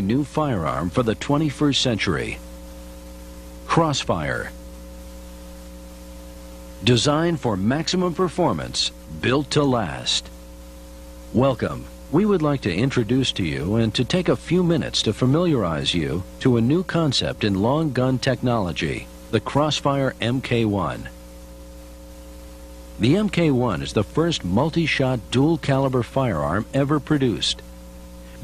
new firearm for the 21st century. Crossfire. Designed for maximum performance, built to last. Welcome. We would like to introduce to you and to take a few minutes to familiarize you to a new concept in long gun technology, the Crossfire MK1. The MK1 is the first multi-shot dual-caliber firearm ever produced.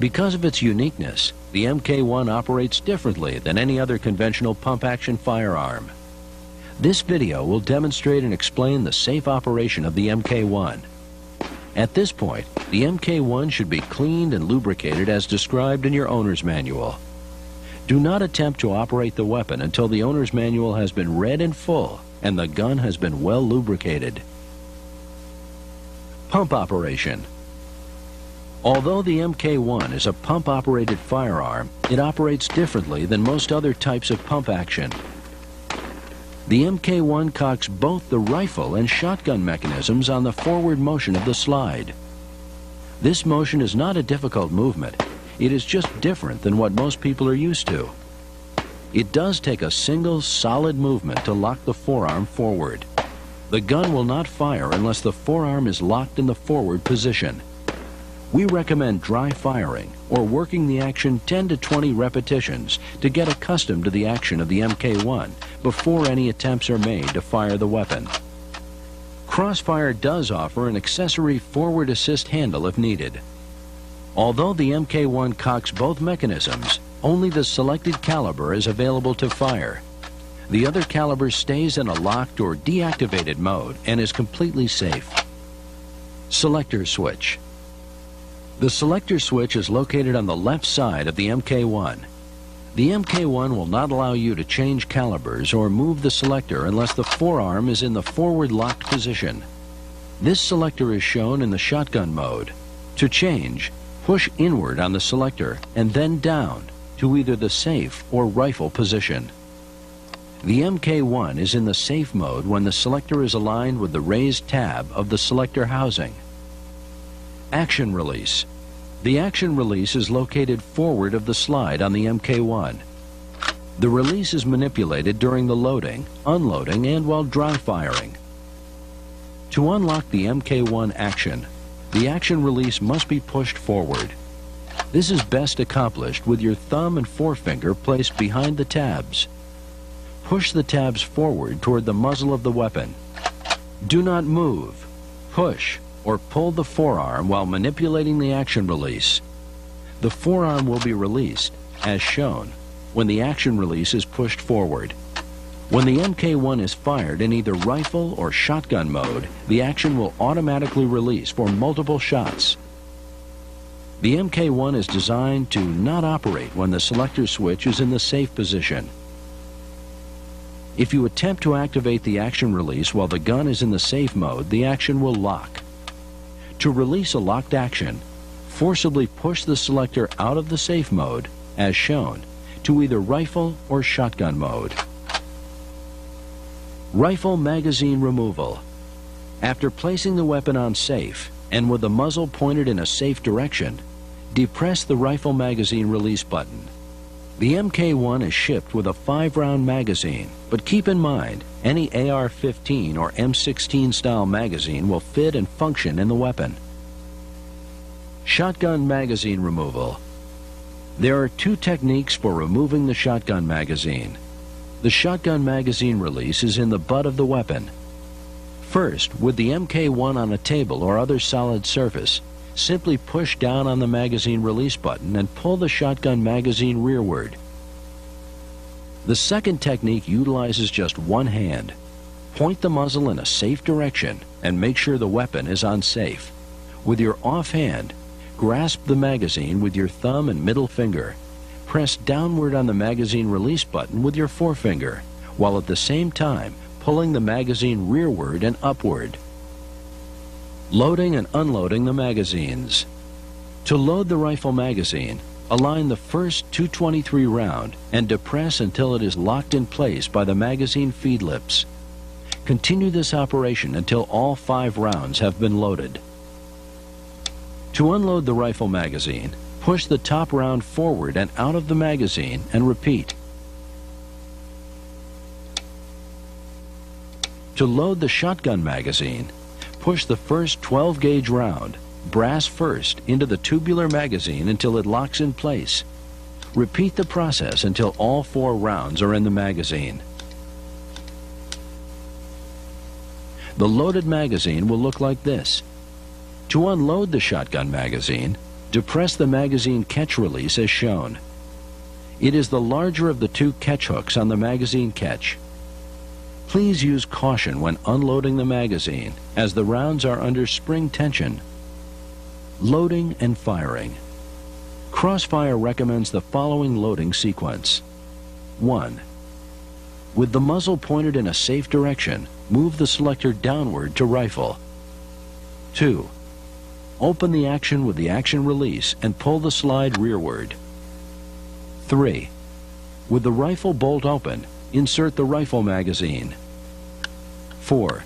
Because of its uniqueness, the MK1 operates differently than any other conventional pump-action firearm. This video will demonstrate and explain the safe operation of the MK1. At this point, the MK1 should be cleaned and lubricated as described in your owner's manual. Do not attempt to operate the weapon until the owner's manual has been read in full and the gun has been well lubricated. Pump operation. Although the MK1 is a pump-operated firearm, it operates differently than most other types of pump action. The MK1 cocks both the rifle and shotgun mechanisms on the forward motion of the slide. This motion is not a difficult movement. It is just different than what most people are used to. It does take a single, solid movement to lock the forearm forward. The gun will not fire unless the forearm is locked in the forward position. We recommend dry firing or working the action 10 to 20 repetitions to get accustomed to the action of the MK1 before any attempts are made to fire the weapon. Crossfire does offer an accessory forward assist handle if needed. Although the MK1 cocks both mechanisms, only the selected caliber is available to fire. The other caliber stays in a locked or deactivated mode and is completely safe. Selector switch. The selector switch is located on the left side of the MK1. The MK1 will not allow you to change calibers or move the selector unless the forearm is in the forward locked position. This selector is shown in the shotgun mode. To change, push inward on the selector and then down to either the safe or rifle position. The MK1 is in the safe mode when the selector is aligned with the raised tab of the selector housing. Action release. The action release is located forward of the slide on the MK1. The release is manipulated during the loading, unloading, and while dry firing. To unlock the MK1 action, the action release must be pushed forward. This is best accomplished with your thumb and forefinger placed behind the tabs. Push the tabs forward toward the muzzle of the weapon. Do not move, push, or pull the forearm while manipulating the action release. The forearm will be released, as shown, when the action release is pushed forward. When the MK1 is fired in either rifle or shotgun mode, the action will automatically release for multiple shots. The MK1 is designed to not operate when the selector switch is in the safe position. If you attempt to activate the action release while the gun is in the safe mode, the action will lock. To release a locked action, forcibly push the selector out of the safe mode, as shown, to either rifle or shotgun mode. Rifle magazine removal. After placing the weapon on safe, and with the muzzle pointed in a safe direction, depress the rifle magazine release button. The MK1 is shipped with a 5-round magazine, but keep in mind, any AR-15 or M16 style magazine will fit and function in the weapon. Shotgun magazine removal. There are 2 techniques for removing the shotgun magazine. The shotgun magazine release is in the butt of the weapon. First, with the MK1 on a table or other solid surface, simply push down on the magazine release button and pull the shotgun magazine rearward. The second technique utilizes just one hand. Point the muzzle in a safe direction and make sure the weapon is on safe. With your off hand, grasp the magazine with your thumb and middle finger. Press downward on the magazine release button with your forefinger, while at the same time pulling the magazine rearward and upward. Loading and unloading the magazines. To load the rifle magazine, align the first .223 round and depress until it is locked in place by the magazine feed lips. Continue this operation until all 5 rounds have been loaded. To unload the rifle magazine, Push the top round forward and out of the magazine and repeat. To load the shotgun magazine, push the first 12-gauge round, brass first, into the tubular magazine until it locks in place. Repeat the process until all 4 rounds are in the magazine. The loaded magazine will look like this. To unload the shotgun magazine, depress the magazine catch release as shown. It is the larger of the 2 catch hooks on the magazine catch. Please use caution when unloading the magazine, as the rounds are under spring tension. Loading and firing. Crossfire recommends the following loading sequence. 1. With the muzzle pointed in a safe direction, move the selector downward to rifle. 2. Open the action with the action release and pull the slide rearward. 3. With the rifle bolt open, insert the rifle magazine. 4.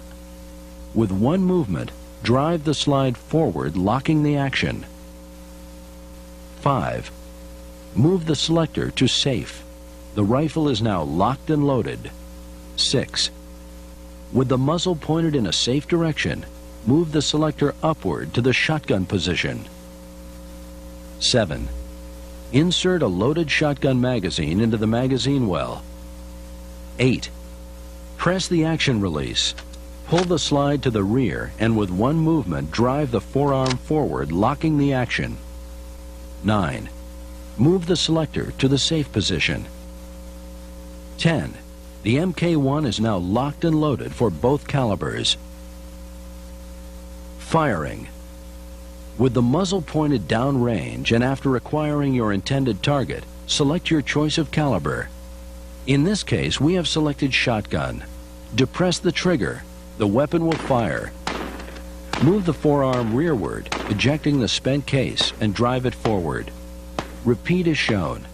With one movement, drive the slide forward, locking the action. 5. Move the selector to safe. The rifle is now locked and loaded. 6. With the muzzle pointed in a safe direction, move the selector upward to the shotgun position. 7. Insert a loaded shotgun magazine into the magazine well. 8. Press the action release. Pull the slide to the rear and with one movement drive the forearm forward, locking the action. 9. Move the selector to the safe position. 10. The MK1 is now locked and loaded for both calibers. Firing. With the muzzle pointed downrange and after acquiring your intended target, select your choice of caliber. In this case, we have selected shotgun. Depress the trigger. The weapon will fire. Move the forearm rearward, ejecting the spent case, and drive it forward. Repeat as shown.